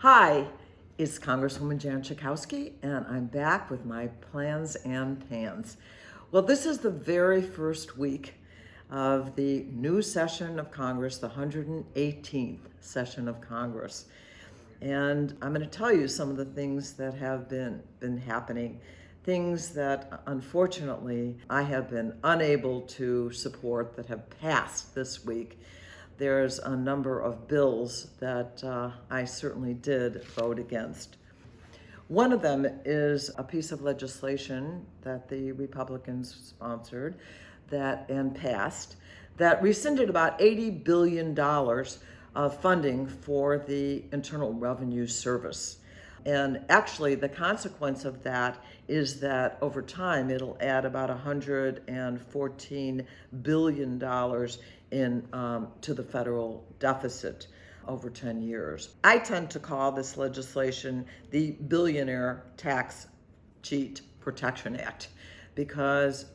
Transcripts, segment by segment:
Hi, it's Congresswoman Jan Schakowsky, and I'm back with my plans and pans. Well, this is the very first week of the new session of Congress, the 118th session of Congress. And I'm going to tell you some of the things that have been happening, things that unfortunately I have been unable to support that have passed this week. There's a number of bills that I certainly did vote against. One of them is a piece of legislation that the Republicans sponsored and passed that rescinded about $80 billion of funding for the Internal Revenue Service. And actually, the consequence of that is that over time, it'll add about $114 billion to the federal deficit over 10 years. I tend to call this legislation the Billionaire Tax Cheat Protection Act because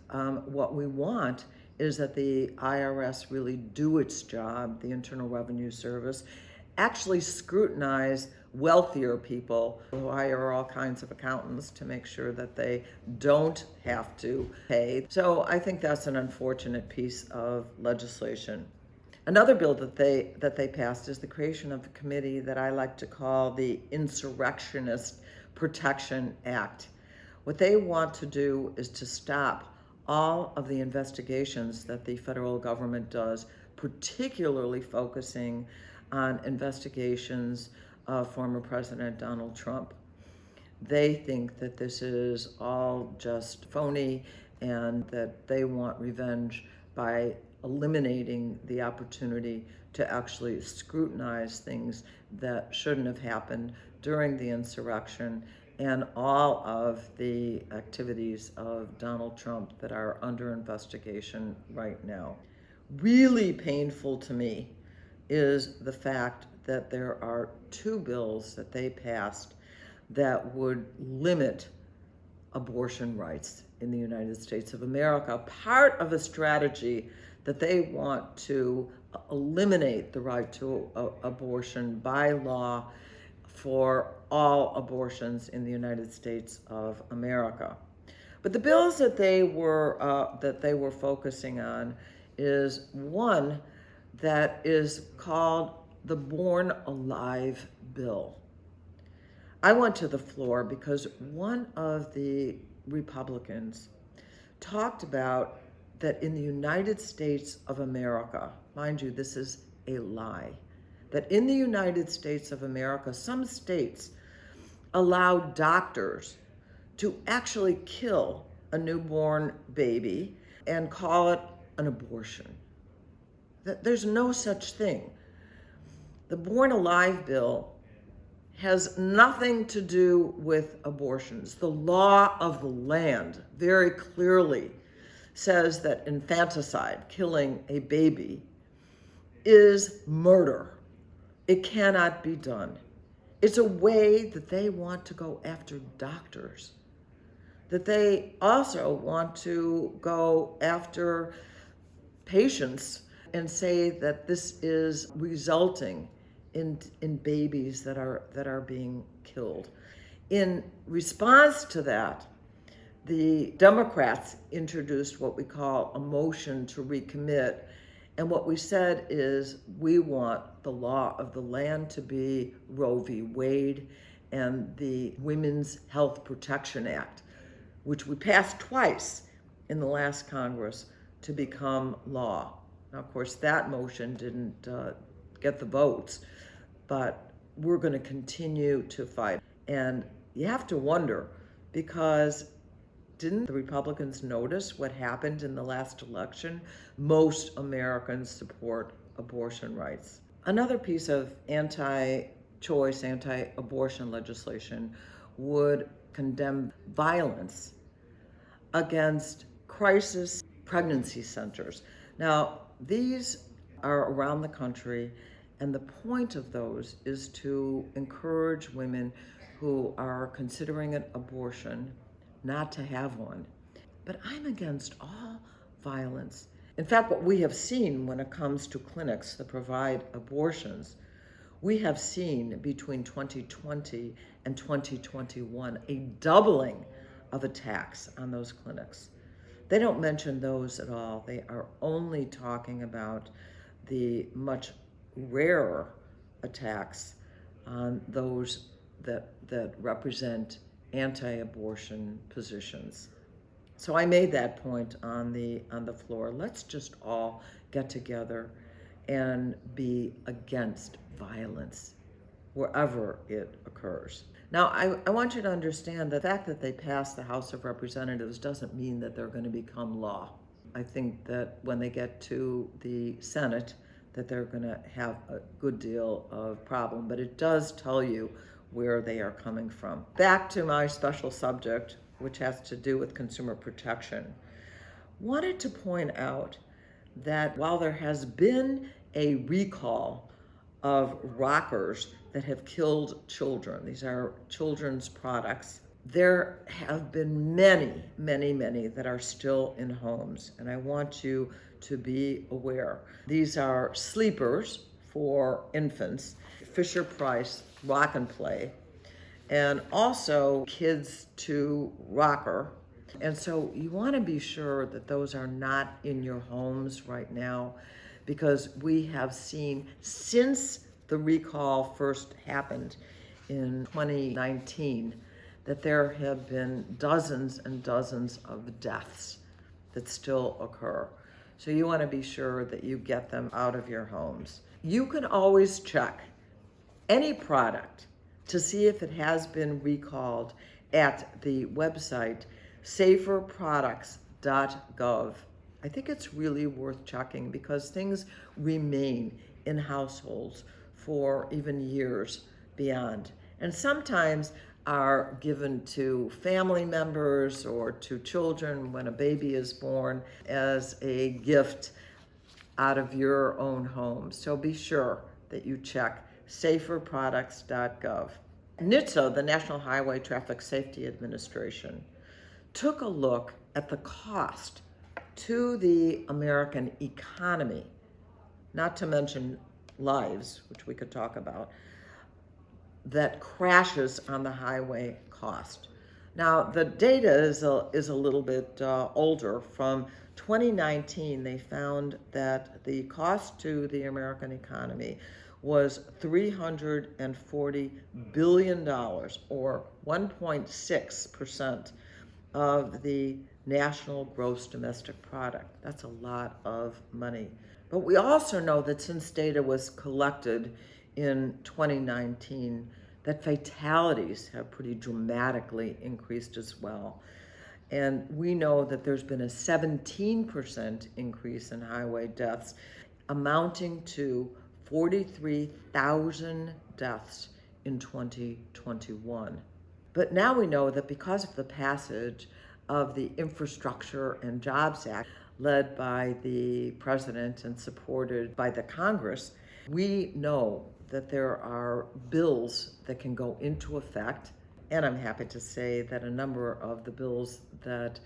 what we want is that the IRS really do its job, the Internal Revenue Service, actually scrutinize wealthier people who hire all kinds of accountants to make sure that they don't have to pay. So I think that's an unfortunate piece of legislation. Another bill that they passed is the creation of a committee that I like to call the Insurrectionist Protection Act. What they want to do is to stop all of the investigations that the federal government does, particularly focusing on investigations of former President Donald Trump. They think that this is all just phony and that they want revenge by eliminating the opportunity to actually scrutinize things that shouldn't have happened during the insurrection and all of the activities of Donald Trump that are under investigation right now. Really painful to me is the fact that there are two bills that they passed that would limit abortion rights in the United States of America, part of a strategy that they want to eliminate the right to abortion by law for all abortions in the United States of America. But the bills that they were focusing on is one that is called the Born Alive Bill. I went to the floor because one of the Republicans talked about that in the United States of America, mind you, this is a lie, that in the United States of America, some states allow doctors to actually kill a newborn baby and call it an abortion. There's no such thing. The Born Alive Bill has nothing to do with abortions. The law of the land very clearly says that infanticide, killing a baby, is murder. It cannot be done. It's a way that they want to go after doctors, that they also want to go after patients and say that this is resulting in babies that are being killed. In response to that, the Democrats introduced what we call a motion to recommit. And what we said is we want the law of the land to be Roe v. Wade and the Women's Health Protection Act, which we passed twice in the last Congress, to become law. Now, of course, that motion didn't get the votes, but we're going to continue to fight. And you have to wonder, because didn't the Republicans notice what happened in the last election? Most Americans support abortion rights. Another piece of anti-choice, anti-abortion legislation would condemn violence against crisis pregnancy centers. Now, these are around the country, and the point of those is to encourage women who are considering an abortion not to have one. But I'm against all violence. In fact, what we have seen when it comes to clinics that provide abortions, We have seen between 2020 and 2021 a doubling of attacks on those clinics. They don't mention those at all. They are only talking about the much rarer attacks on those that represent anti-abortion positions. So I made that point on the floor. Let's just all get together and be against violence wherever it occurs. Now, I want you to understand the fact that they passed the House of Representatives doesn't mean that they're going to become law. I think that when they get to the Senate, that they're going to have a good deal of problem, but it does tell you where they are coming from. Back to my special subject, which has to do with consumer protection. Wanted to point out that while there has been a recall of rockers that have killed children, these are children's products, there have been many, many, many that are still in homes, and I want you to be aware. These are sleepers for infants, Fisher-Price Rock and Play, and also kids to rocker. And so you want to be sure that those are not in your homes right now, because we have seen since the recall first happened in 2019 that there have been dozens and dozens of deaths that still occur. So you want to be sure that you get them out of your homes. You can always check any product to see if it has been recalled at the website SaferProducts.gov. I think it's really worth checking because things remain in households for even years beyond, and sometimes are given to family members or to children when a baby is born as a gift out of your own home. So be sure that you check SaferProducts.gov. NHTSA, the National Highway Traffic Safety Administration, took a look at the cost to the American economy, not to mention lives, which we could talk about, that crashes on the highway cost. Now, the data is a little bit older. From 2019, they found that the cost to the American economy was $340 billion, or 1.6% of the national gross domestic product. That's a lot of money. But we also know that since data was collected in 2019, that fatalities have pretty dramatically increased as well. And we know that there's been a 17% increase in highway deaths, amounting to 43,000 deaths in 2021. But now we know that because of the passage of the Infrastructure and Jobs Act, led by the president and supported by the Congress, we know that there are bills that can go into effect. And I'm happy to say that a number of the bills that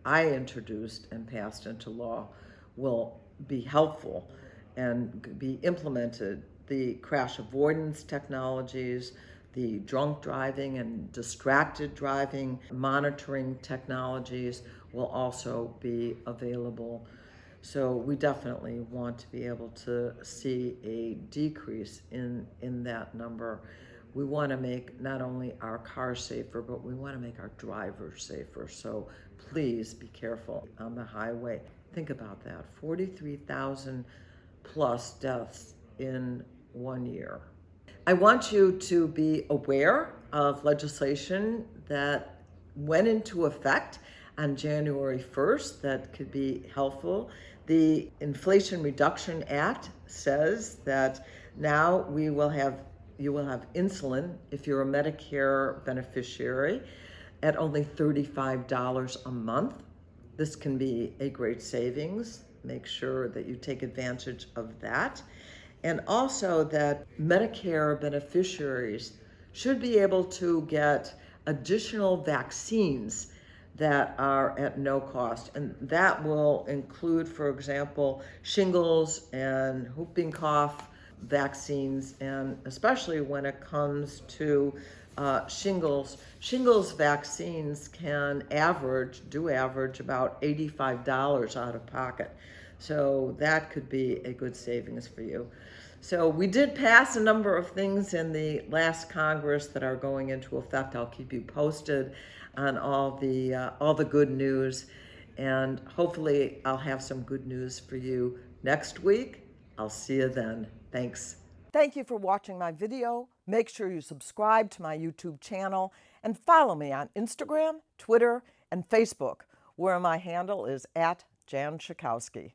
I introduced and passed into law will be helpful and be implemented. The crash avoidance technologies, the drunk driving and distracted driving monitoring technologies will also be available. So we definitely want to be able to see a decrease in that number. We want to make not only our cars safer, but we want to make our drivers safer. So please be careful on the highway. Think about that, 43,000 plus deaths in 1 year. I want you to be aware of legislation that went into effect on January 1st that could be helpful. The Inflation Reduction Act says that now you will have insulin if you're a Medicare beneficiary at only $35 a month. This can be a great savings. Make sure that you take advantage of that. And also that Medicare beneficiaries should be able to get additional vaccines that are at no cost. And that will include, for example, shingles and whooping cough vaccines, and especially when it comes to shingles. Shingles vaccines can do average about $85 out of pocket. So that could be a good savings for you. So we did pass a number of things in the last Congress that are going into effect. I'll keep you posted on all the good news, and hopefully I'll have some good news for you next week. I'll see you then. Thanks. Thank you for watching my video. Make sure you subscribe to my YouTube channel and follow me on Instagram, Twitter, and Facebook, where my handle is @Jan Schakowsky.